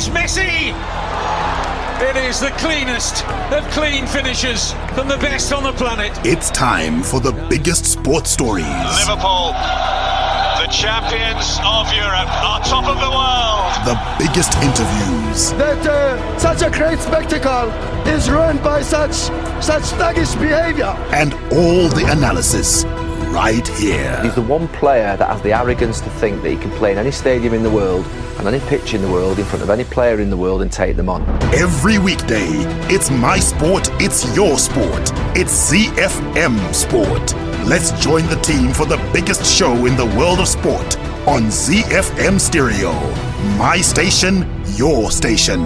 It's Messi! It is the cleanest of clean finishes from the best on the planet. It's time for the biggest sports stories. Liverpool, the champions of Europe, on top of the world. The biggest interviews. That such a great spectacle is ruined by such thuggish behavior. And all the analysis right here. He's the one player that has the arrogance to think that he can play in any stadium in the world and any pitch in the world in front of any player in the world and take them on. Every weekday, it's my sport, it's your sport. It's ZiFM Sport. Let's join the team for the biggest show in the world of sport on ZiFM Stereo. My station, your station.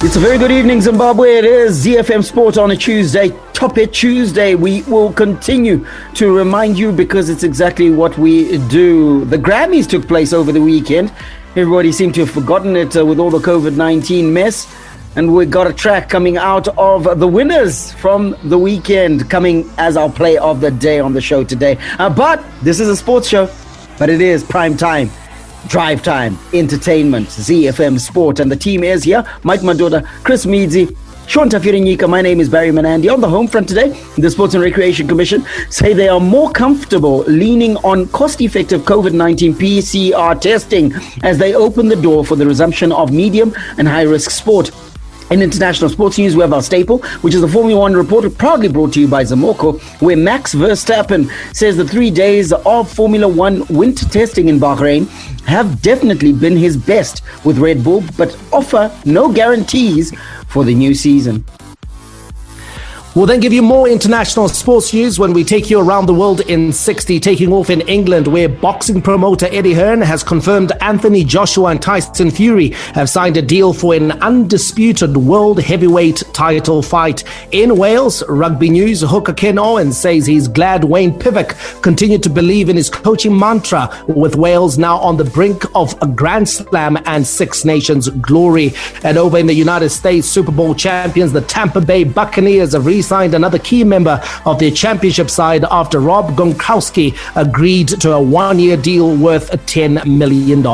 It's a very good evening, Zimbabwe. It is ZiFM Sport on a Tuesday. Top It Tuesday. We will continue to remind you because it's exactly what we do. The Grammys took place over the weekend. Everybody seemed to have forgotten it with all the COVID-19 mess. And we got a track coming out of the winners from the weekend coming as our play of the day on the show today. But this is a sports show, but it is prime time. Drive time, entertainment, ZiFM Sport, and the team is here. Mike Madoda, Chris Meadzi, Sean Tafirinyika. My name is Barry Manandi. On the home front today, the Sports and Recreation Commission say they are more comfortable leaning on cost-effective COVID-19 PCR testing as they open the door for the resumption of medium and high-risk sport. In international sports news, we have our staple, which is the Formula One report, proudly brought to you by Zamoko, where Max Verstappen says the 3 days of Formula One winter testing in Bahrain have definitely been his best with Red Bull, but offer no guarantees for the new season. We'll then give you more international sports news when we take you around the world in 60, taking off in England, where boxing promoter Eddie Hearn has confirmed Anthony Joshua and Tyson Fury have signed a deal for an undisputed world heavyweight title fight. In Wales, rugby news, hooker Ken Owen says he's glad Wayne Pivac continued to believe in his coaching mantra, with Wales now on the brink of a Grand Slam and Six Nations glory. And over in the United States, Super Bowl champions, the Tampa Bay Buccaneers, have signed another key member of their championship side after Rob Gronkowski agreed to a one-year deal worth $10 million.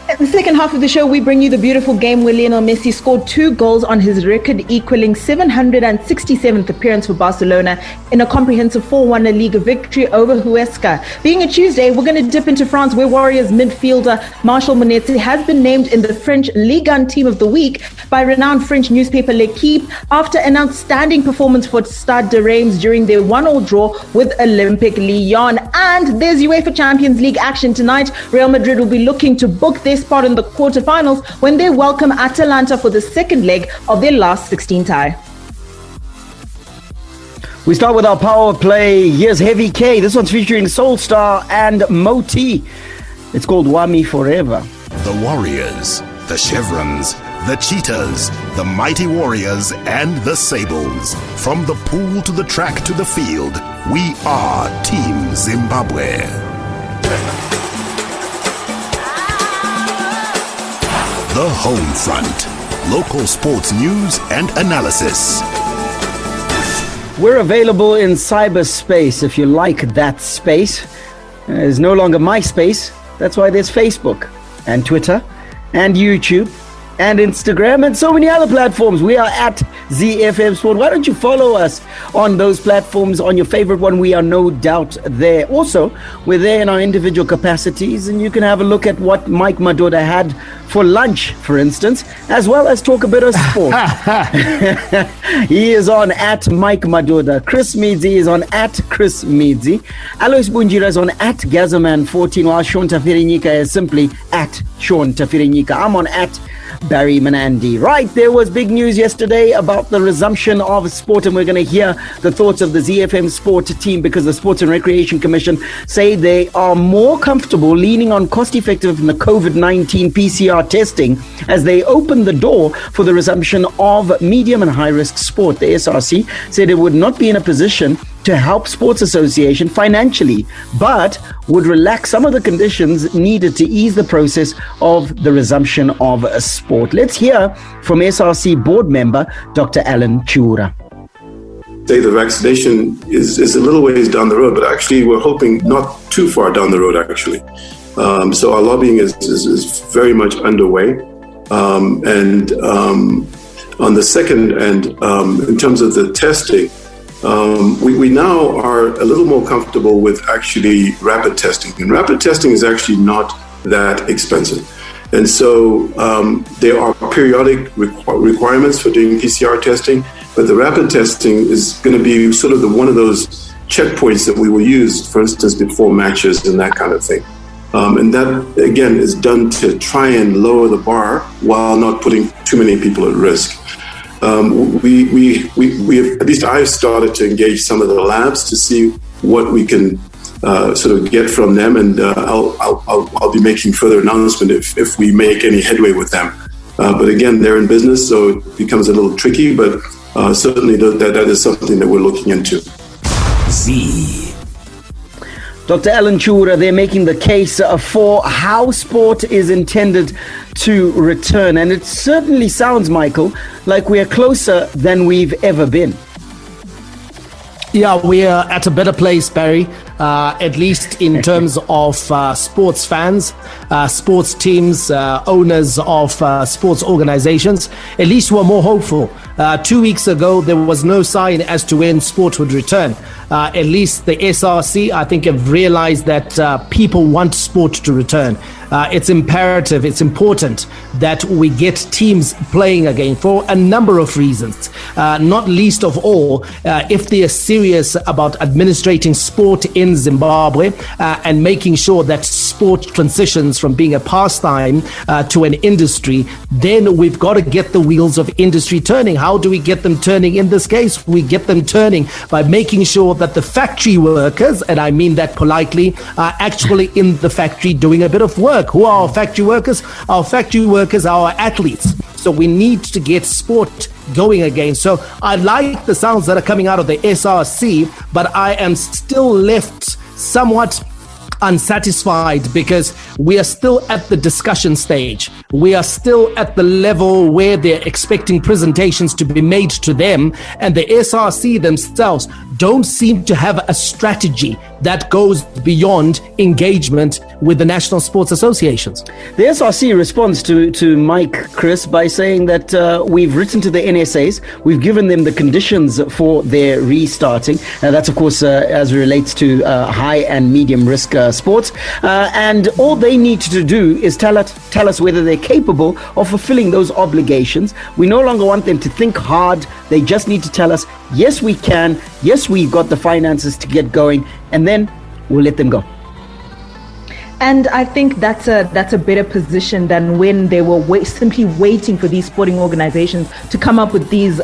At the second half of the show, we bring you the beautiful game where Lionel Messi scored 2 goals on his record, equaling 767th appearance for Barcelona in a comprehensive 4-1 Liga victory over Huesca. Being a Tuesday, we're going to dip into France, where Warriors midfielder Martial Moneti has been named in the French Ligue 1 Team of the Week by renowned French newspaper L'Equipe after an outstanding performance for Stade de Reims during their 1-1 draw with Olympique Lyon. And there's UEFA Champions League action tonight. Real Madrid will be looking to book their spot in the quarterfinals when they welcome Atalanta for the second leg of their last 16 tie. We start with our power play. Here's Heavy K. This one's featuring Soulstar and Moti. It's called Wami Forever. The Warriors, the Chevrons, the Cheetahs, the Mighty Warriors, and the Sables. From the pool to the track to the field, we are Team Zimbabwe. The Home Front. Local sports news and analysis. We're available in cyberspace if you like that space. It's no longer MySpace. That's why there's Facebook and Twitter and YouTube and Instagram and so many other platforms. We are at ZiFM Sport. Why don't you follow us on those platforms? On your favorite one, we are no doubt there. Also, we're there in our individual capacities, and you can have a look at what Mike Madoda had for lunch, for instance, as well as talk a bit of sport. He is on at Mike Madoda. Chris Meadzi is on at Chris Meadzi. Alois Bunjira is on at Gazaman14, while Sean Tafirinyika is simply at Sean Tafirinyika. I'm on at Barry Manandi. Right, there was big news yesterday about the resumption of sport, and we're going to hear the thoughts of the ZiFM Sport team, because the Sports and Recreation Commission say they are more comfortable leaning on cost-effective COVID-19 PCR testing as they open the door for the resumption of medium and high-risk sport. The SRC said it would not be in a position to help Sports Association financially, but would relax some of the conditions needed to ease the process of the resumption of sport. Let's hear from SRC board member Dr. Alan Chura. Say the vaccination is a little ways down the road, but actually we're hoping not too far down the road, actually. So our lobbying is very much underway. And on the second end, in terms of the testing, we now are a little more comfortable with actually rapid testing. And rapid testing is actually not that expensive. And so there are periodic requirements for doing PCR testing, but the rapid testing is going to be sort of one of those checkpoints that we will use, for instance, before matches and that kind of thing. And that, again, is done to try and lower the bar while not putting too many people at risk. We have, at least I've started to engage some of the labs to see what we can sort of get from them, and I'll be making further announcement if we make any headway with them. But again, they're in business, so it becomes a little tricky, but certainly that is something that we're looking into. Dr. Alan Chura, they're making the case for how sport is intended to return. And it certainly sounds, Michael, like we are closer than we've ever been. Yeah, we are at a better place, Barry, at least in terms of sports fans, sports teams, owners of sports organizations. At least we're more hopeful. 2 weeks ago, there was no sign as to when sport would return. At least the SRC, I think, have realized that people want sport to return. It's imperative, it's important that we get teams playing again for a number of reasons. Not least of all, if they are serious about administrating sport in Zimbabwe and making sure that sport transitions from being a pastime to an industry, then we've got to get the wheels of industry turning. How do we get them turning in this case? We get them turning by making sure that the factory workers, and I mean that politely, are actually in the factory doing a bit of work. Who are our factory workers? Our factory workers are our athletes. So we need to get sport going again. So I like the sounds that are coming out of the SRC, but I am still left somewhat unsatisfied because we are still at the discussion stage. We are still at the level where they're expecting presentations to be made to them, and the SRC themselves don't seem to have a strategy that goes beyond engagement with the national sports associations. The SRC responds to Mike, Chris, by saying that we've written to the NSAs, we've given them the conditions for their restarting. That's, of course, as it relates to high and medium risk sports. And all they need to do is tell us whether they're capable of fulfilling those obligations. We no longer want them to think hard. They just need to tell us, yes, we can. Yes, we've got the finances to get going. And then we'll let them go. And I think that's a better position than when they were simply waiting for these sporting organizations to come up with these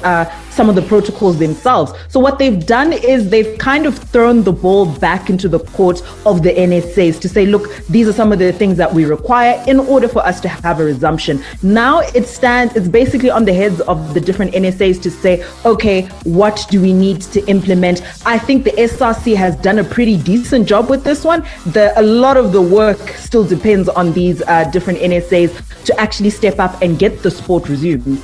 some of the protocols themselves. So what they've done is they've kind of thrown the ball back into the court of the NSAs to say, look, these are some of the things that we require in order for us to have a resumption. Now it's basically on the heads of the different NSAs to say, okay, what do we need to implement? I think the SRC has done a pretty decent job with this one. A lot of the work still depends on these different NSAs to actually step up and get the sport resumed.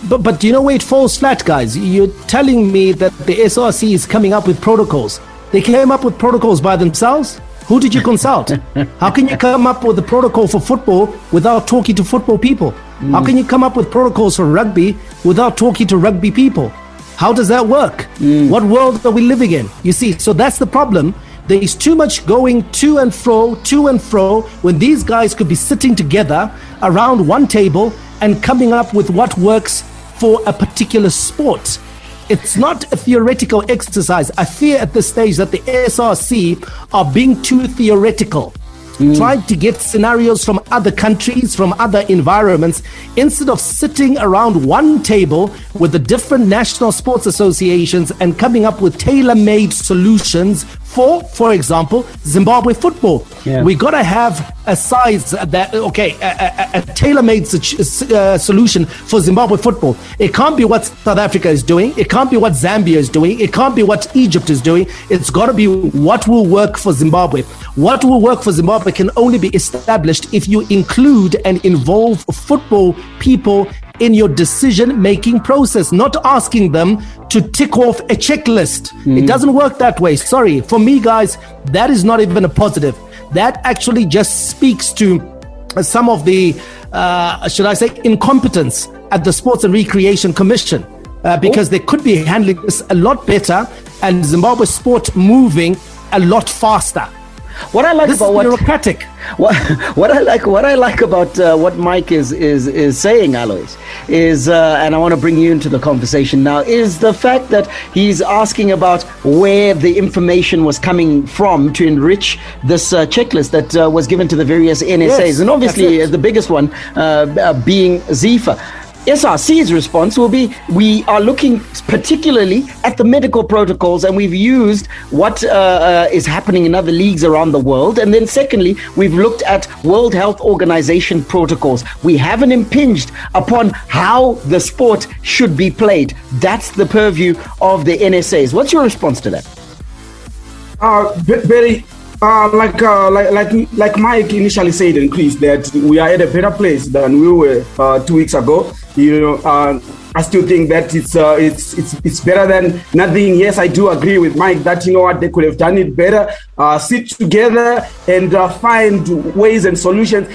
But do you know where it falls flat, guys? You're telling me that the SRC is coming up with protocols. They came up with protocols by themselves? Who did you consult? How can you come up with a protocol for football without talking to football people? How can you come up with protocols for rugby without talking to rugby people? How does that work? What world are we living in? You see, so that's the problem. There is too much going to and fro, when these guys could be sitting together around one table and coming up with what works for a particular sport. It's not a theoretical exercise. I fear at this stage that the SRC are being too theoretical, trying to get scenarios from other countries, from other environments, instead of sitting around one table with the different national sports associations and coming up with tailor-made solutions for example, Zimbabwe football. Yeah. We got to have a size that, a tailor-made solution for Zimbabwe football. It can't be what South Africa is doing. It can't be what Zambia is doing. It can't be what Egypt is doing. It's got to be what will work for Zimbabwe. What will work for Zimbabwe can only be established if you include and involve football people in your decision-making process, not asking them to tick off a checklist. It doesn't work that way. Sorry. For me, guys, that is not even a positive. That actually just speaks to some of the, should I say, incompetence at the Sports and Recreation Commission, because they could be handling this a lot better and Zimbabwe sport moving a lot faster. What I like this about is bureaucratic. What I like about what Mike is saying, Alois, is and I want to bring you into the conversation now, is the fact that he's asking about where the information was coming from to enrich this checklist that was given to the various NSAs, yes, and obviously the biggest one being ZiFM. SRC's response will be, we are looking particularly at the medical protocols, and we've used what is happening in other leagues around the world. And then secondly, we've looked at World Health Organization protocols. We haven't impinged upon how the sport should be played. That's the purview of the NSAs. What's your response to that? Very like Mike initially said, and Chris, that we are at a better place than we were 2 weeks ago. I still think that it's better than nothing. Yes, I do agree with Mike that they could have done it better. Sit together and find ways and solutions.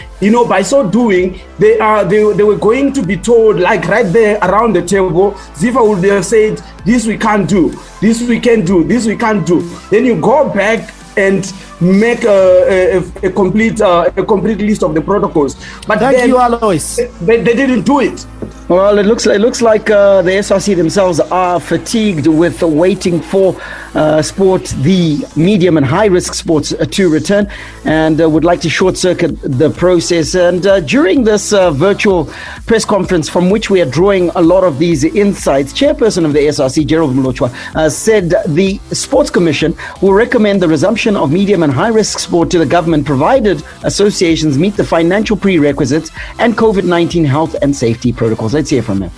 By so doing, they were going to be told, like right there around the table, ZiFM would have said, this we can't do, this we can do, this we can't do. Then you go back and make a complete list of the protocols. But Thank you, Alois. They didn't do it. Well, it looks like the SRC themselves are fatigued with waiting for the medium and high risk sports to return, and would like to short circuit the process. And during this virtual press conference, from which we are drawing a lot of these insights, Chairperson of the SRC, Gerald Mlochwa, said the Sports Commission will recommend the resumption of medium and high risk sport to the government, provided associations meet the financial prerequisites and COVID-19 health and safety protocols. Let's hear from him.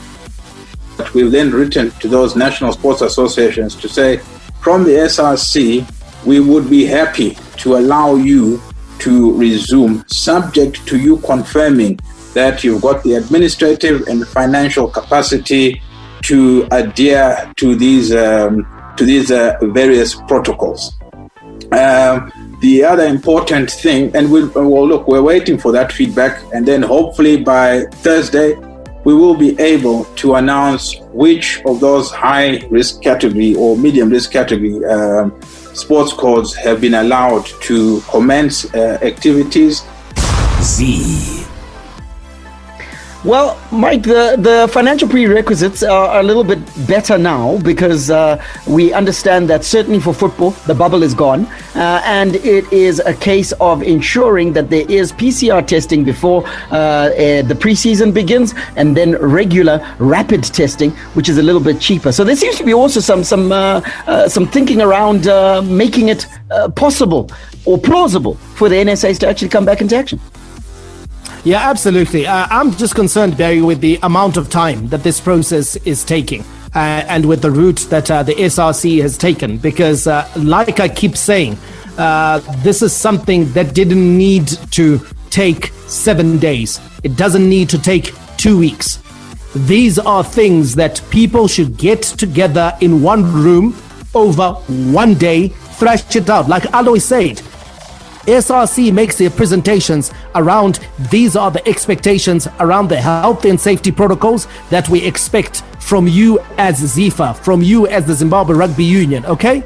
We've then written to those national sports associations to say, from the SRC, we would be happy to allow you to resume, subject to you confirming that you've got the administrative and financial capacity to adhere to these various protocols. The other important thing, and we're waiting for that feedback, and then hopefully by Thursday, we will be able to announce which of those high risk category or medium risk category sports codes have been allowed to commence activities. Well, Mike, the financial prerequisites are a little bit better now, because we understand that certainly for football, the bubble is gone, and it is a case of ensuring that there is PCR testing before the preseason begins, and then regular rapid testing, which is a little bit cheaper. So there seems to be also some thinking around making it possible or plausible for the NSAs to actually come back into action. Yeah, absolutely. I'm just concerned, Barry, with the amount of time that this process is taking and with the route that the SRC has taken, because like I keep saying, this is something that didn't need to take 7 days. It doesn't need to take 2 weeks. These are things that people should get together in one room over 1 day, thrash it out. Like Alois said, SRC makes their presentations around, these are the expectations around the health and safety protocols that we expect from you as ZiFM, from you as the Zimbabwe Rugby Union, okay?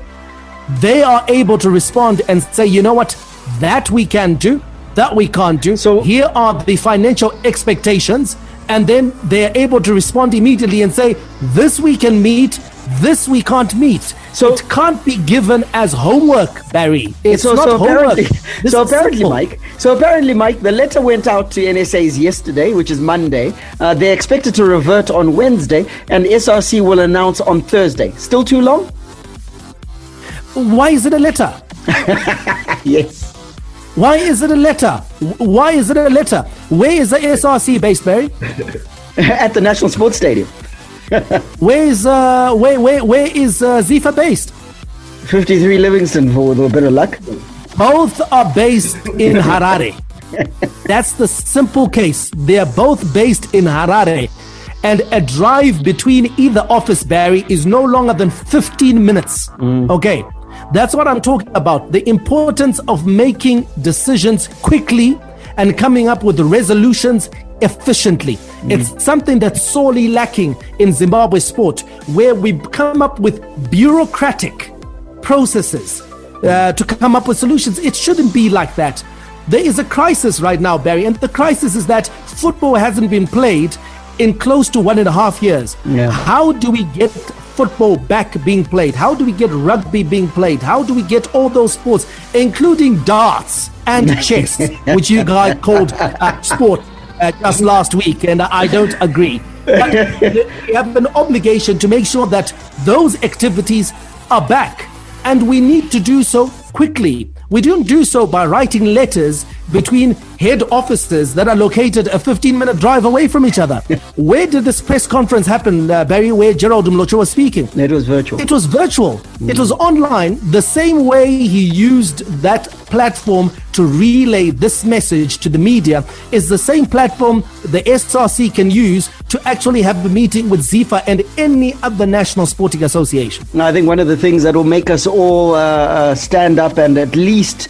They are able to respond and say, you know what, that we can do, that we can't do. So here are the financial expectations, and then they're able to respond immediately and say, this we can meet, this we can't meet. So it can't be given as homework, Barry. It's not homework. Apparently, Mike, the letter went out to NSAs yesterday, which is Monday. They're expected to revert on Wednesday, and SRC will announce on Thursday. Still too long? Why is it a letter? Yes. Why is it a letter? Why is it a letter? Where is the SRC based, Barry? At the National Sports Stadium. Where is ZiFM based? 53 Livingston, for a little bit of luck. Both are based in Harare. That's the simple case. They are both based in Harare. And a drive between either office, Barry, is no longer than 15 minutes. Okay. That's what I'm talking about. The importance of making decisions quickly and coming up with resolutions efficiently. It's something that's sorely lacking in Zimbabwe sport, where we come up with bureaucratic processes to come up with solutions. It shouldn't be like that. There is a crisis right now, Barry, and the crisis is that football hasn't been played in close to 1.5 years. How do we get football back being played? How do we get rugby being played? How do we get all those sports, including darts and chess, which you guys called sport just last week, and I don't agree. But we have an obligation to make sure that those activities are back, and we need to do so quickly. We don't do so by writing letters between head offices that are located a 15-minute drive away from each other. Where did this press conference happen, Barry, where Gerald Mlocho was speaking? It was virtual. It was virtual. It was online. The same way he used that platform to relay this message to the media is the same platform the SRC can use to actually have a meeting with ZiFM and any other national sporting association. I think one of the things that will make us all stand up and at least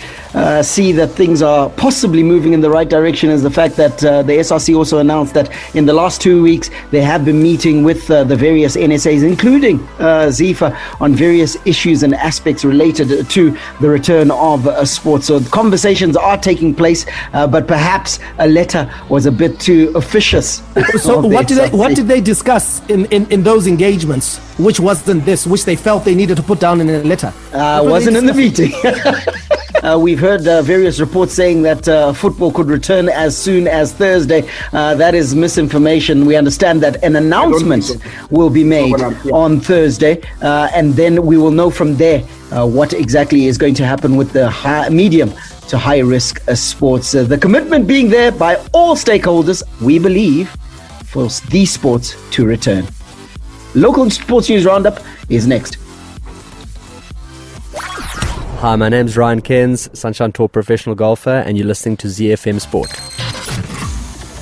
see that things are possibly moving in the right direction is the fact that the SRC also announced that in the last 2 weeks they have been meeting with the various NSAs, including ZiFM, on various issues and aspects related to the return of sport. So conversations are taking place, but perhaps a letter was a bit too officious. So what did they discuss in those engagements, which wasn't this, which they felt they needed to put down in a letter? Wasn't in the meeting. We've heard various reports saying that football could return as soon as Thursday. That is misinformation. We understand that an announcement will be made on Thursday, and then we will know from there what exactly is going to happen with the medium to high risk sports. The commitment being there by all stakeholders, we believe, for these sports to return. Local Sports News Roundup is next. Hi, my name's Ryan Cairns, Sunshine Tour professional golfer, and you're listening to ZiFM Sport.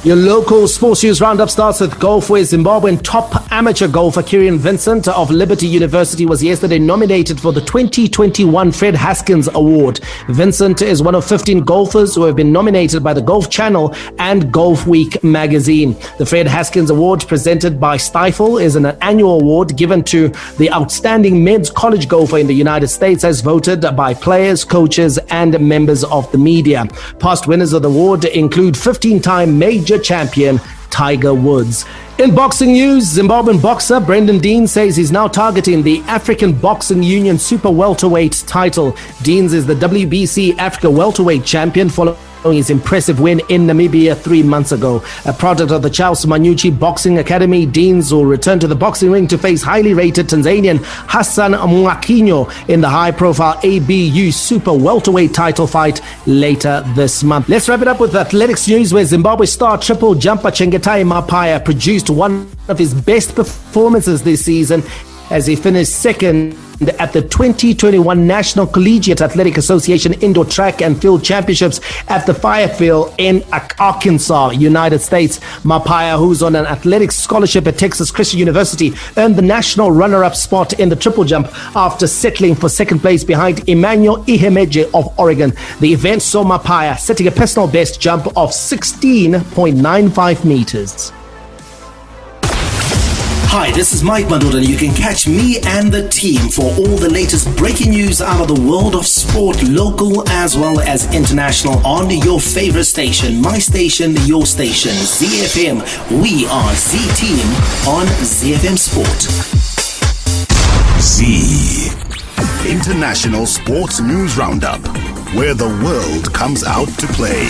Your local sports news roundup starts with golf, where Zimbabwean top amateur golfer Kieran Vincent of Liberty University was yesterday nominated for the 2021 Fred Haskins Award. Vincent is one of 15 golfers who have been nominated by the Golf Channel and Golf Week magazine. The Fred Haskins Award, presented by Stifel, is an annual award given to the outstanding men's college golfer in the United States, as voted by players, coaches, and members of the media. Past winners of the award include 15-time major champion Tiger Woods. In boxing news, Zimbabwean boxer Brendan Deans says he's now targeting the African Boxing Union Super Welterweight title. Deans is the WBC Africa Welterweight champion following his impressive win in Namibia 3 months ago. A product of the Charles Manucci Boxing Academy, Deans will return to the boxing ring to face highly rated Tanzanian Hassan Mwakinyo in the high-profile ABU Super Welterweight title fight later this month. Let's wrap it up with athletics news, where Zimbabwe star triple jumper Chengetai Mapaya produced one of his best performances this season as he finished second at the 2021 National Collegiate Athletic Association Indoor Track and Field Championships at the Fairfield in Arkansas, United States. Mapaya, who's on an athletics scholarship at Texas Christian University, earned the national runner-up spot in the triple jump after settling for second place behind Emmanuel Ihemeje of Oregon. The event saw Mapaya setting a personal best jump of 16.95 meters. Hi, this is Mike Madoda, and you can catch me and the team for all the latest breaking news out of the world of sport, local as well as international, on your favorite station, my station, your station, ZiFM. We are Z-Team on ZiFM Sport. Z International Sports News Roundup, where the world comes out to play.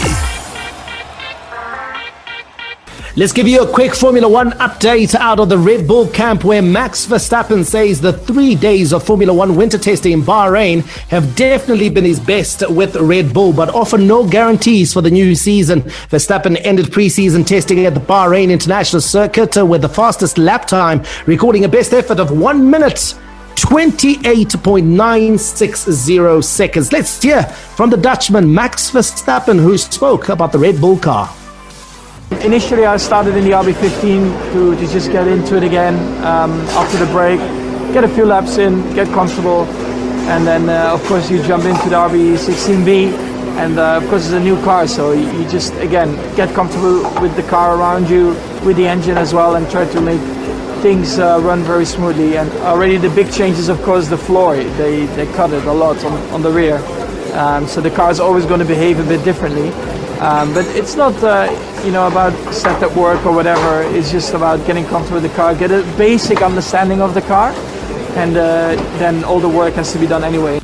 Let's give you a quick Formula One update out of the Red Bull camp, where Max Verstappen says the 3 days of Formula One winter testing in Bahrain have definitely been his best with Red Bull, but offer no guarantees for the new season. Verstappen ended pre-season testing at the Bahrain International Circuit with the fastest lap time, recording a best effort of 1 minute 28.960 seconds. Let's hear from the Dutchman Max Verstappen, who spoke about the Red Bull car. Initially, I started in the RB15 to just get into it again after the break, get a few laps in, get comfortable, and then of course you jump into the RB16B, And of course, it's a new car, so you just, again, get comfortable with the car around you, with the engine as well, and try to make things run very smoothly. And already the big changes, of course, the floor. They cut it a lot on the rear. So the car is always going to behave a bit differently. But it's not, about setup work or whatever. It's just about getting comfortable with the car, get a basic understanding of the car, and then all the work has to be done anyway.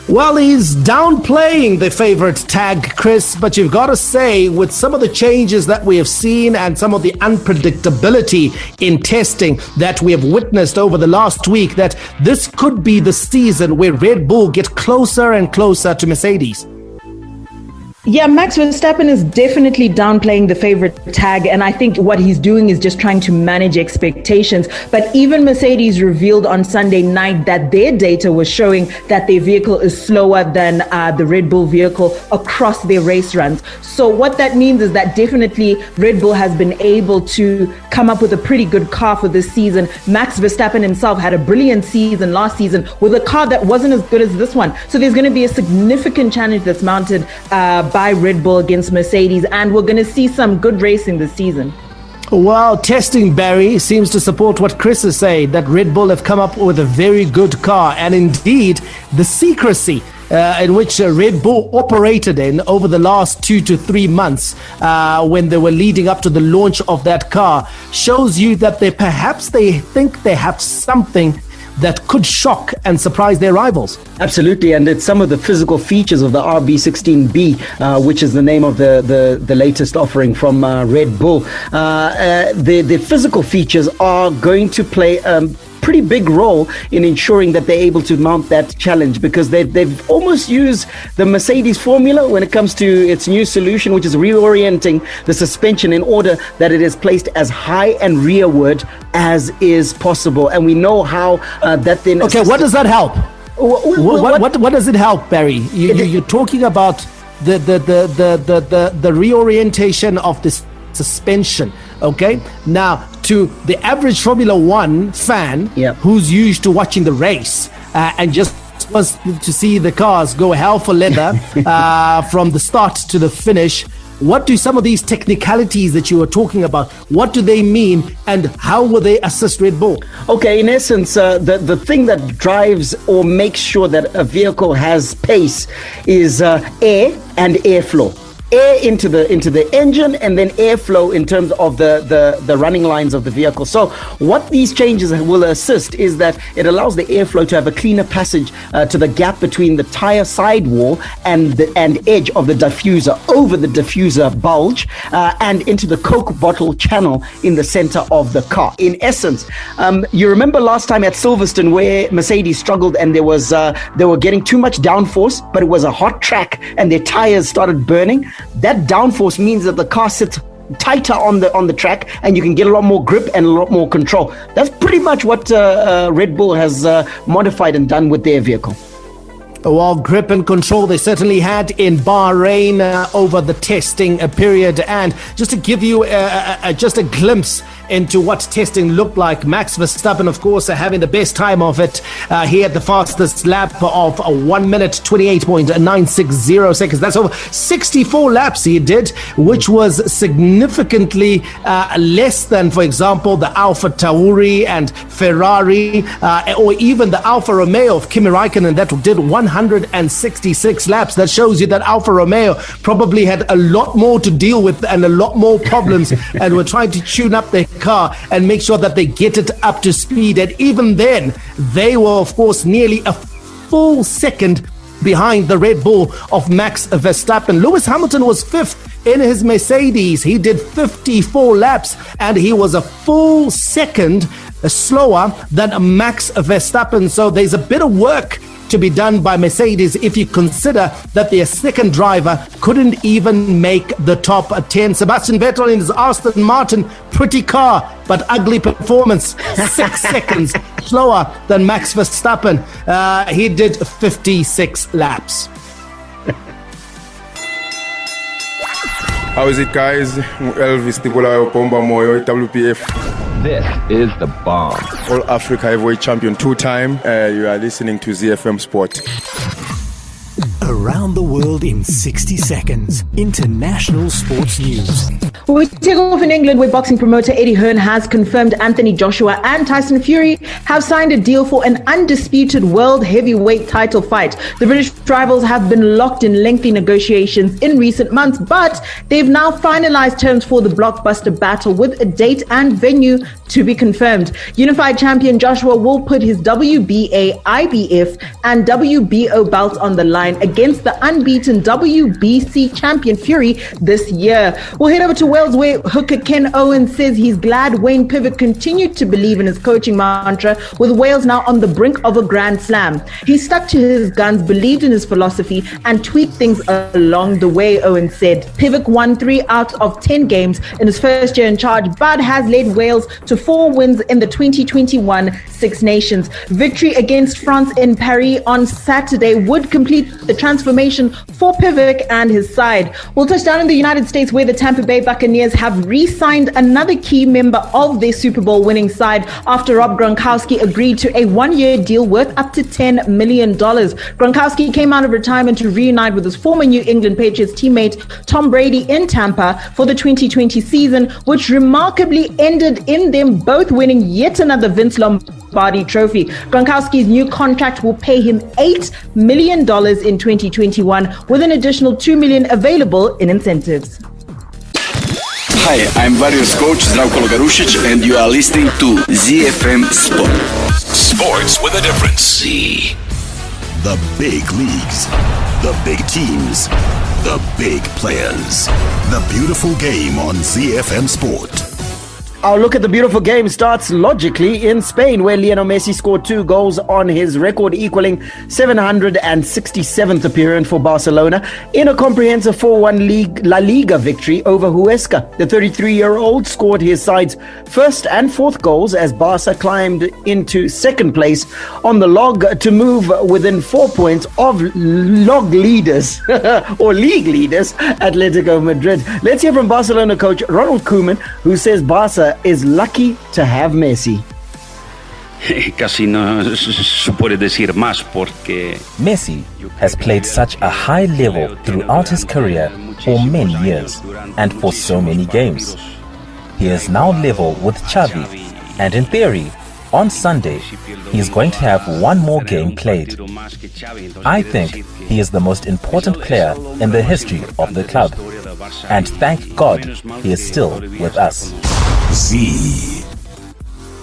Well, he's downplaying the favorite tag, Chris, but you've got to say, with some of the changes that we have seen and some of the unpredictability in testing that we have witnessed over the last week, that this could be the season where Red Bull get closer and closer to Mercedes. Yeah, Max Verstappen is definitely downplaying the favorite tag, and I think what he's doing is just trying to manage expectations. But even Mercedes revealed on Sunday night that their data was showing that their vehicle is slower than the Red Bull vehicle across their race runs. So what that means is that definitely Red Bull has been able to come up with a pretty good car for this season. Max Verstappen himself had a brilliant season last season with a car that wasn't as good as this one. So there's going to be a significant challenge that's mounted by Red Bull against Mercedes, and we're going to see some good racing this season. Well, testing, Barry, seems to support what Chris is saying, that Red Bull have come up with a very good car, and indeed the secrecy in which Red Bull operated in over the last 2 to 3 months when they were leading up to the launch of that car shows you that they think they have something that could shock and surprise their rivals. Absolutely, and it's some of the physical features of the RB16B, which is the name of the latest offering from Red Bull. The physical features are going to play pretty big role in ensuring that they're able to mount that challenge, because they've almost used the Mercedes formula when it comes to its new solution, which is reorienting the suspension in order that it is placed as high and rearward as is possible. And we know how that then... Okay, what does that help? What does it help, Barry? You're talking about the reorientation of this suspension. Okay, now to the average Formula One fan who's used to watching the race and just wants to see the cars go hell for leather from the start to the finish, what do some of these technicalities that you were talking about, what do they mean, and how will they assist Red Bull? Okay, in essence, the thing that drives or makes sure that a vehicle has pace is air and airflow. Air into the engine, and then airflow in terms of the running lines of the vehicle. So what these changes will assist is that it allows the airflow to have a cleaner passage to the gap between the tire sidewall and edge of the diffuser, over the diffuser bulge, and into the Coke bottle channel in the center of the car. In essence, you remember last time at Silverstone where Mercedes struggled and they were getting too much downforce, but it was a hot track and their tires started burning. That downforce means that the car sits tighter on the track, and you can get a lot more grip and a lot more control. That's pretty much what Red Bull has modified and done with their vehicle. Well, grip and control they certainly had in Bahrain over the testing period. And just to give you just a glimpse into what testing looked like, Max Verstappen, of course, having the best time of it. He had the fastest lap of 1 minute 28.960 seconds. That's over 64 laps he did, which was significantly less than, for example, the Alfa Tauri and Ferrari, or even the Alfa Romeo of Kimi Raikkonen that did 166 laps. That shows you that Alfa Romeo probably had a lot more to deal with and a lot more problems and were trying to tune up their car and make sure that they get it up to speed. And even then, they were, of course, nearly a full second behind the Red Bull of Max Verstappen. Lewis Hamilton was fifth in his Mercedes. He did 54 laps and he was a full second slower than Max Verstappen. So there's a bit of work to be done by Mercedes if you consider that their second driver couldn't even make the top 10. Sebastian Vettel in his Aston Martin, pretty car, but ugly performance, 6 seconds slower than Max Verstappen. He did 56 laps. How is it, guys? Elvis Tibulayo Pomba Moyo, WPF. This is The Bomb. All Africa heavyweight champion 2-time. You are listening to ZiFM Sport. Around the world in 60 seconds. International sports news. We take off in England, where boxing promoter Eddie Hearn has confirmed Anthony Joshua and Tyson Fury have signed a deal for an undisputed world heavyweight title fight. The British rivals have been locked in lengthy negotiations in recent months, but they've now finalized terms for the blockbuster battle with a date and venue to be confirmed. Unified champion Joshua will put his WBA, IBF and WBO belts on the line against the unbeaten WBC champion Fury this year. We'll head over to Wales, where hooker Ken Owen says he's glad Wayne Pivot continued to believe in his coaching mantra, with Wales now on the brink of a Grand Slam. He stuck to his guns, believed in his philosophy and tweaked things along the way, Owen said. Pivot won 3 out of 10 games in his first year in charge, but has led Wales to 4 wins in the 2021 Six Nations. Victory against France in Paris on Saturday would complete the transformation for Pivot and his side. We'll touch down in the United States, where the Tampa Bay Buccaneers have re-signed another key member of their Super Bowl winning side after Rob Gronkowski agreed to a 1-year deal worth up to $10 million. Gronkowski came out of retirement to reunite with his former New England Patriots teammate Tom Brady in Tampa for the 2020 season, which remarkably ended in them both winning yet another Vince Lombardi trophy. Gronkowski's new contract will pay him $8 million in 2021, with an additional $2 million available in incentives. Hi, I'm Warriors coach Zdravko Logarušić, and you are listening to ZiFM Sport. Sports with a difference. The big leagues, the big teams, the big players. The beautiful game on ZiFM Sport. Our look at the beautiful game starts logically in Spain, where Lionel Messi scored 2 goals on his record, equaling 767th appearance for Barcelona in a comprehensive 4-1 La Liga victory over Huesca. The 33-year-old scored his side's first and 4th goals as Barca climbed into 2nd place on the log to move within 4 points of log leaders or league leaders Atletico Madrid. Let's hear from Barcelona coach Ronald Koeman, who says Barca is lucky to have Messi. Casi no se puede decir más porque Messi has played such a high level throughout his career for many years and for so many games. He is now level with Xavi, and in theory, on Sunday, he is going to have 1 more game played. I think he is the most important player in the history of the club, and thank God he is still with us.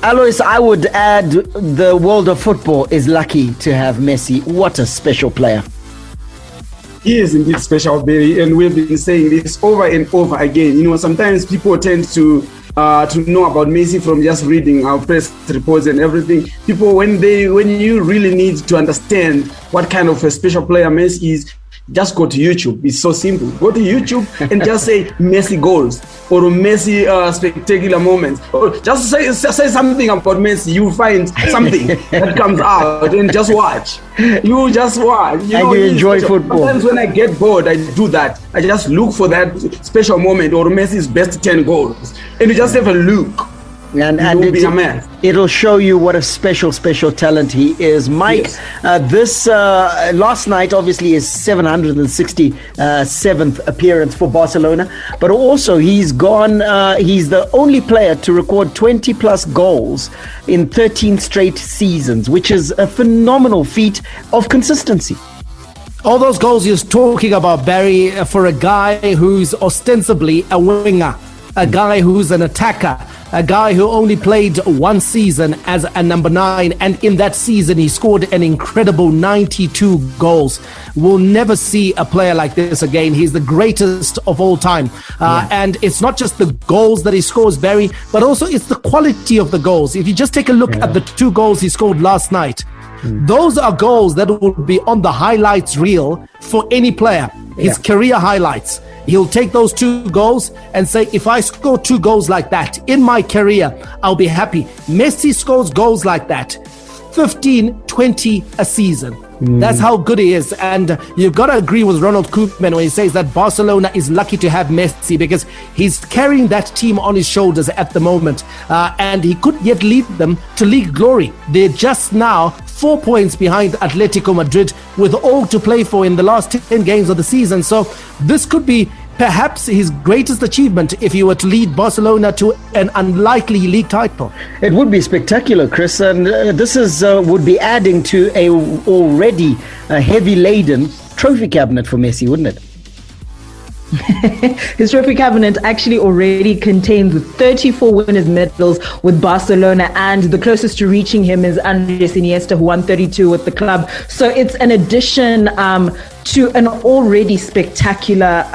Alois, I would add the world of football is lucky to have Messi. What a special player. He is indeed special, Barry, and we've been saying this over and over again. You know, sometimes people tend to know about Messi from just reading our press reports and everything. People, when you really need to understand what kind of a special player Messi is, just go to YouTube. It's so simple. Go to YouTube and just say Messi goals or Messi spectacular moments. Or just say something about Messi. You find something that comes out and just watch. You just watch. You enjoy football. Sometimes when I get bored, I do that. I just look for that special moment or Messi's best 10 goals. And you just have a look. And it'll show you what a special talent he is. Mike, yes. This last night obviously is 767th appearance for Barcelona, but also he's the only player to record 20 plus goals in 13 straight seasons, which is a phenomenal feat of consistency. All those goals you're talking about, Barry, for a guy who's ostensibly a winger, a guy who's an attacker, a guy who only played 1 season as a number 9, and in that season he scored an incredible 92 goals. We'll never see a player like this again. He's the greatest of all time. And it's not just the goals that he scores, Barry, but also it's the quality of the goals. If you just take a look at the 2 goals he scored last night, those are goals that will be on the highlights reel for any player, his career highlights. He'll take those 2 goals and say, if I score 2 goals like that in my career, I'll be happy. Messi scores goals like that, 15, 20 a season. That's how good he is. And you've got to agree with Ronald Koopman when he says that Barcelona is lucky to have Messi because he's carrying that team on his shoulders at the moment. And he could yet lead them to league glory. They're just now 4 points behind Atletico Madrid with all to play for in the last 10 games of the season. So this could be perhaps his greatest achievement if he were to lead Barcelona to an unlikely league title. It would be spectacular, Chris, and this is would be adding to a already heavy laden trophy cabinet for Messi, wouldn't it? His trophy cabinet actually already contains 34 winners' medals with Barcelona, and the closest to reaching him is Andres Iniesta, who won 32 with the club. So it's an addition to an already spectacular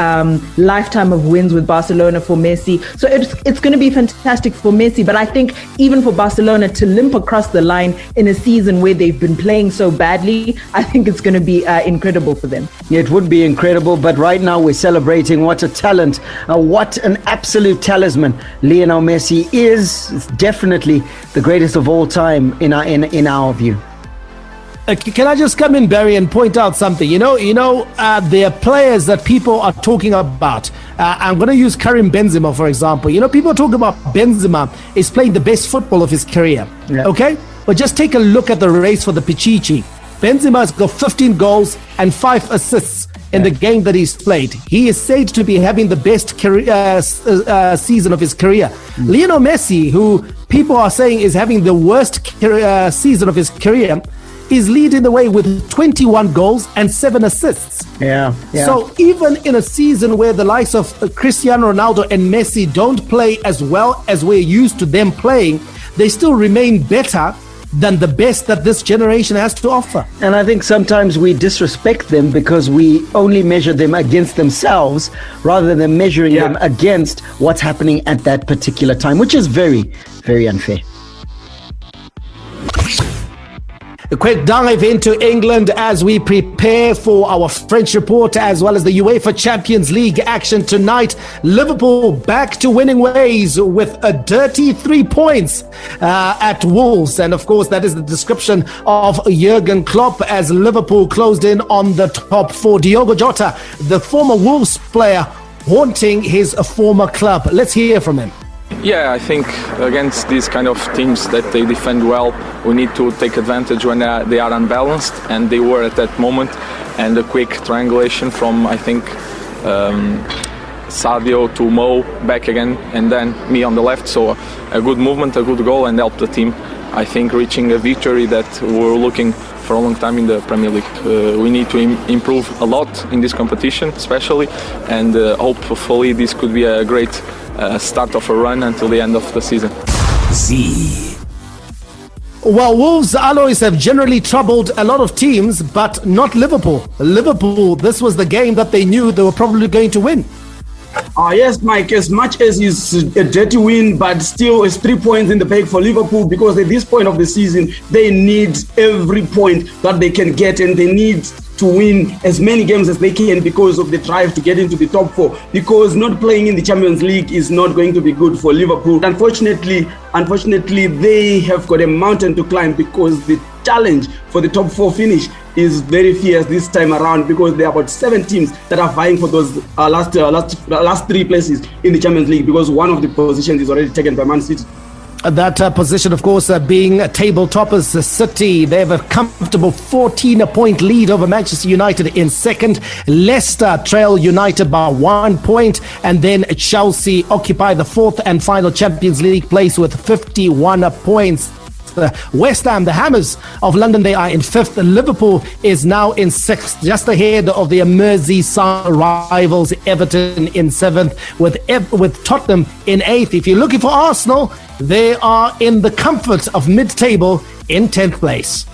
lifetime of wins with Barcelona for Messi. So it's going to be fantastic for Messi, but I think even for Barcelona to limp across the line in a season where they've been playing so badly, I think it's going to be incredible for them. Yeah, it would be incredible, but right now we're celebrating what a talent, what an absolute talisman Lionel Messi is. It's definitely the greatest of all time in our view. Can I just come in, Barry, and point out something? There are players that people are talking about. I'm going to use Karim Benzema, for example. People talk about Benzema is playing the best football of his career. Yeah. Okay? But just take a look at the race for the Pichichi. Benzema has got 15 goals and 5 assists in the game that he's played. He is said to be having the best season of his career. Lionel Messi, who people are saying is having the worst season of his career, is leading the way with 21 goals and 7 assists. Yeah. So even in a season where the likes of Cristiano Ronaldo and Messi don't play as well as we're used to them playing, they still remain better than the best that this generation has to offer. And I think sometimes we disrespect them because we only measure them against themselves rather than measuring them against what's happening at that particular time, which is very, very unfair. A quick dive into England as we prepare for our French report as well as the UEFA Champions League action tonight. Liverpool back to winning ways with a dirty 3 points at Wolves. And of course, that is the description of Jurgen Klopp as Liverpool closed in on the top 4. Diogo Jota, the former Wolves player, haunting his former club. Let's hear from him. Yeah, I think against these kind of teams that they defend well, we need to take advantage when they are unbalanced, and they were at that moment. And a quick triangulation from, I think, Sadio to Mo back again, and then me on the left. So a good movement, a good goal, and helped the team, I think, reaching a victory that we were looking for a long time in the Premier League. We need to improve a lot in this competition, especially, and hopefully this could be a great start of a run until the end of the season. Well, Wolves, Alois, have generally troubled a lot of teams, but not Liverpool. Liverpool, this was the game that they knew they were probably going to win. Yes, Mike, as much as it's a dirty win, but still it's 3 points in the bag for Liverpool, because at this point of the season, they need every point that they can get, and they need to win as many games as they can because of the drive to get into the top 4, because not playing in the Champions League is not going to be good for Liverpool. Unfortunately, they have got a mountain to climb, because the challenge for the top 4 finish is very fierce this time around, because there are about 7 teams that are vying for those last 3 places in the Champions League, because one of the positions is already taken by Man City. That position, of course, being table toppers, City. They have a comfortable 14-point lead over Manchester United in second. Leicester trail United by 1 point. And then Chelsea occupy the 4th and final Champions League place with 51 points. West Ham, the Hammers of London, they are in 5th. Liverpool is now in 6th, just ahead of the Merseyside rivals Everton in 7th, with Tottenham in 8th. If you're looking for Arsenal, they are in the comfort of mid-table in 10th place.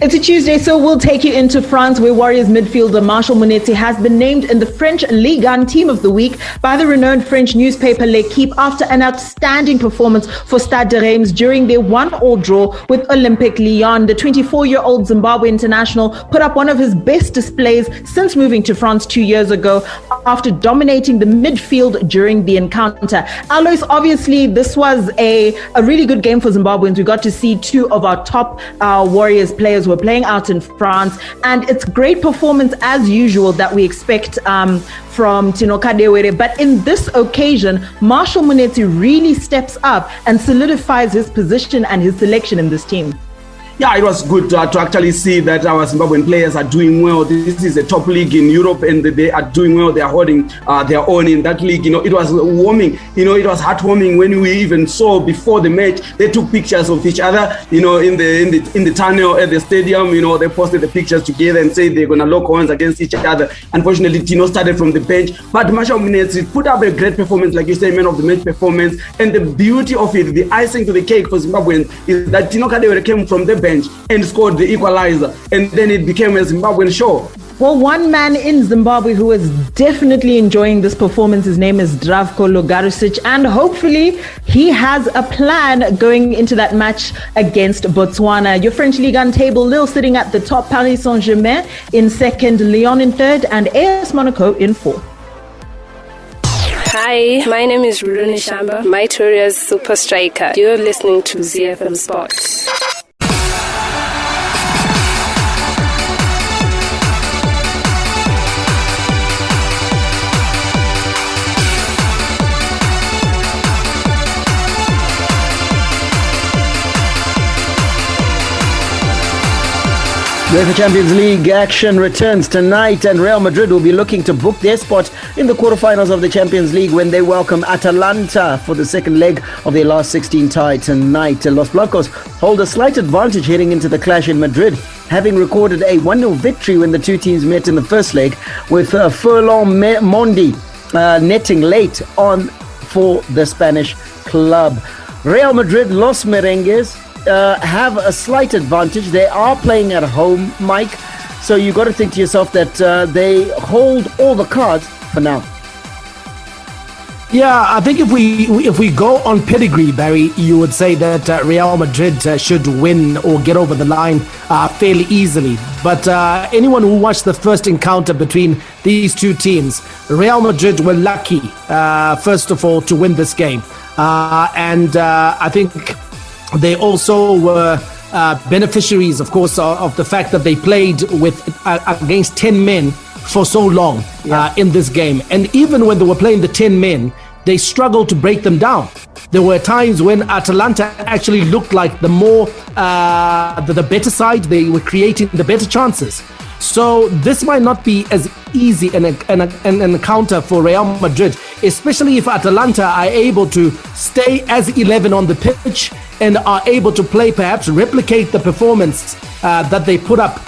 It's a Tuesday, so we'll take you into France, where Warriors midfielder Martial Monetti has been named in the French Ligue 1 Team of the Week by the renowned French newspaper L'Equipe after an outstanding performance for Stade de Reims during their 1-1 draw with Olympique Lyon. The 24-year-old Zimbabwe international put up one of his best displays since moving to France 2 years ago after dominating the midfield during the encounter. Alois, obviously, this was a really good game for Zimbabweans. We got to see 2 of our top Warriors players players. We're playing out in France, and it's great performance as usual that we expect from Tino Kadewere. But in this occasion, Marshall Munetsi really steps up and solidifies his position and his selection in this team. Yeah, it was good to actually see that our Zimbabwean players are doing well. This is a top league in Europe, and they are doing well. They are holding their own in that league. It was warming. It was heartwarming when we even saw before the match. They took pictures of each other. In the tunnel at the stadium. They posted the pictures together and said they're gonna lock horns against each other. Unfortunately, Tino started from the bench, but Marshall Munetsi put up a great performance, like you say, man of the match performance. And the beauty of it, the icing to the cake for Zimbabweans, is that Tino Kadewere came from the bench and scored the equalizer, and then it became a Zimbabwean show. Well, one man in Zimbabwe who is definitely enjoying this performance, his name is Zdravko Logarusic, and hopefully he has a plan going into that match against Botswana. Your French Ligue 1 table, Lille sitting at the top, Paris Saint-Germain in second, Lyon in third, and AS Monaco in fourth. Hi, my name is Rudoni Shamba, Maitoria's super striker. You're listening to ZiFM Sports. UEFA Champions League action returns tonight, and Real Madrid will be looking to book their spot in the quarterfinals of the Champions League when they welcome Atalanta for the second leg of their last 16 tie tonight. Los Blancos hold a slight advantage heading into the clash in Madrid, having recorded a 1-0 victory when the two teams met in the first leg, with Furlong Mondi netting late on for the Spanish club. Real Madrid, Los Merengues, have a slight advantage. They are playing at home, Mike, so you got to think to yourself that they hold all the cards for now. Yeah, I think if we go on pedigree, Barry, you would say that Real Madrid should win or get over the line fairly easily. But anyone who watched the first encounter between these two teams, Real Madrid were lucky, first of all, to win this game. And I think they also were beneficiaries, of course, of the fact that they played with against 10 men for so long in this game. And even when they were playing the 10 men, they struggled to break them down. There were times when Atalanta actually looked like the more the better side. They were creating the better chances. So this might not be as easy an encounter for Real Madrid, especially if Atalanta are able to stay as 11 on the pitch and are able to play, perhaps replicate the performance that they put up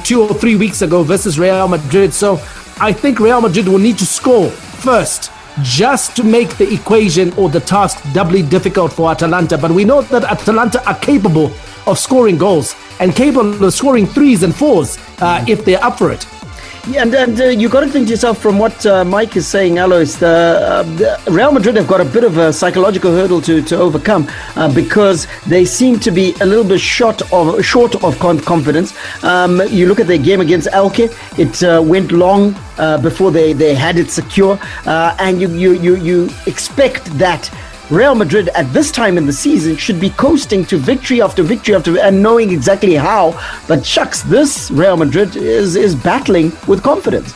2 or 3 weeks ago versus Real Madrid. So I think Real Madrid will need to score first, just to make the equation or the task doubly difficult for Atalanta. But we know that Atalanta are capable of scoring goals and capable of scoring 3s and 4s if they're up for it. Yeah, and you got to think to yourself, from what Mike is saying, Alois, the Real Madrid have got a bit of a psychological hurdle to overcome because they seem to be a little bit short of confidence. You look at their game against Elche, it went long before they had it secure, and you expect that Real Madrid at this time in the season should be coasting to victory after victory and knowing exactly how. But shucks, this Real Madrid is battling with confidence.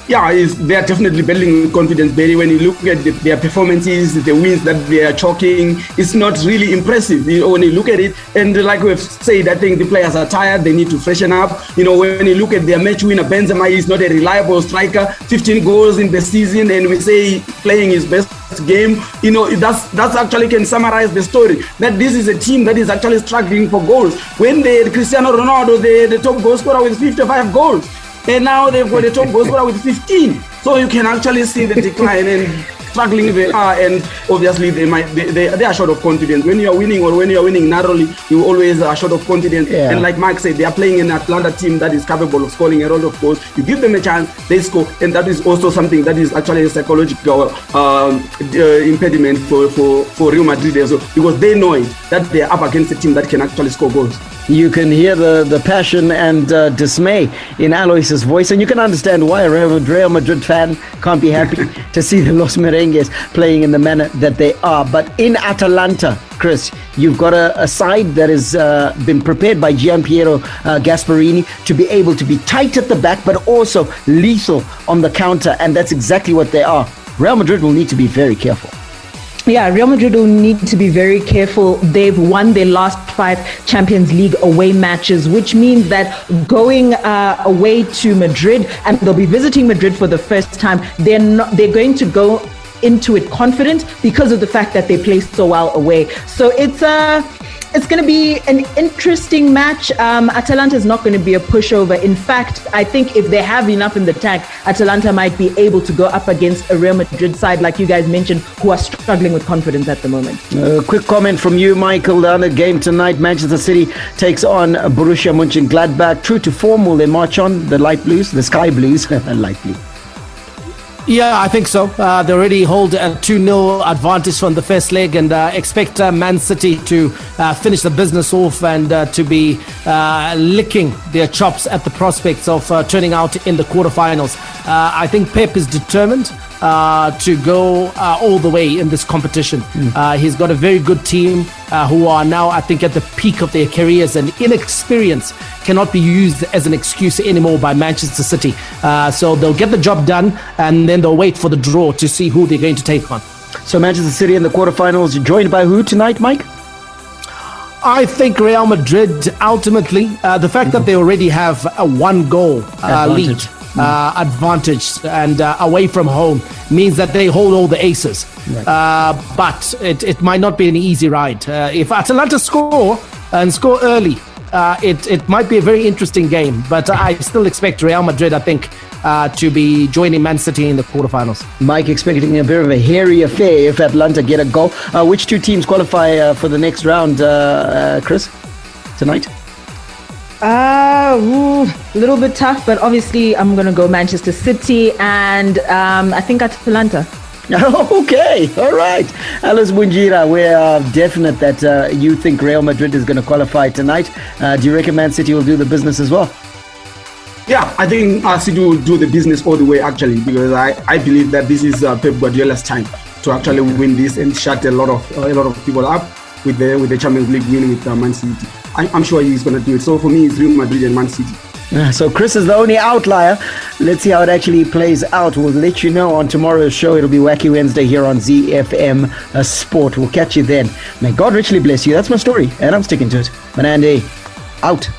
Yeah, they are definitely battling with confidence, Barry. When you look at their performances, the wins that they are chalking, it's not really impressive. When you look at it, and like we've said, I think the players are tired. They need to freshen up. When you look at their match winner, Benzema is not a reliable striker. 15 goals in the season, and we say playing his best game. That's actually can summarize the story. That this is a team that is actually struggling for goals. When they had Cristiano Ronaldo, the top goal scorer with 55 goals. And now they've got a top goal scorer with 15. So you can actually see the decline and struggling they are, and obviously they are short of confidence. When you are winning, or when you are winning narrowly, you always are short of confidence. Yeah. And like Mark said, they are playing an Atlanta team that is capable of scoring a lot of goals. You give them a chance, they score, and that is also something that is actually a psychological impediment for Real Madrid as well, because they know it, that they are up against a team that can actually score goals. You can hear the passion and dismay in Alois's voice, and you can understand why a Real Madrid fan can't be happy to see the Los Merengues playing in the manner that they are. But in Atalanta, Chris, you've got a side that has been prepared by Gianpiero Gasparini to be able to be tight at the back, but also lethal on the counter, and that's exactly what they are. Real Madrid will need to be very careful. Yeah, Real Madrid will need to be very careful. They've won their last 5 Champions League away matches, which means that going away to Madrid, and they'll be visiting Madrid for the first time, they're going to go into it confident because of the fact that they played so well away. So it's going to be an interesting match. Atalanta is not going to be a pushover. In fact, I think if they have enough in the tank, Atalanta might be able to go up against a Real Madrid side, like you guys mentioned, who are struggling with confidence at the moment. Quick comment from you, Michael. The other game tonight, Manchester City takes on Borussia Mönchengladbach. True to form, will they march on? The light blues, the sky blues, light blue. Yeah, I think so. They already hold a 2-0 advantage from the first leg, and expect Man City to finish the business off and to be licking their chops at the prospects of turning out in the quarterfinals. I think Pep is determined to go all the way in this competition. He's got a very good team who are now, I think, at the peak of their careers, and inexperience cannot be used as an excuse anymore by Manchester City. So they'll get the job done, and then they'll wait for the draw to see who they're going to take on. So Manchester City in the quarterfinals, joined by who tonight, Mike? I think Real Madrid, ultimately, the fact that they already have a 1-goal lead advantage and away from home means that they hold all the aces. Right. But it might not be an easy ride. If Atalanta score early, it might be a very interesting game. But I still expect Real Madrid, I think, to be joining Man City in the quarterfinals. Mike expecting a bit of a hairy affair if Atlanta get a goal. Which 2 teams qualify for the next round, Chris, tonight? A little bit tough, but obviously I'm going to go Manchester City and I think Atalanta. Okay, all right. Alice Munjira, we're definite that you think Real Madrid is going to qualify tonight. Do you reckon Man City will do the business as well? Yeah, I think City will do the business all the way, actually, because I believe that this is Pep Guardiola's time to actually win this and shut a lot of people up with the Champions League win with Man City. I'm sure he's going to do it. So for me, it's Real Madrid and Man City. So Chris is the only outlier. Let's see how it actually plays out. We'll let you know on tomorrow's show. It'll be Wacky Wednesday here on ZiFM Sport. We'll catch you then. May God richly bless you. That's my story, and I'm sticking to it. Manande, out.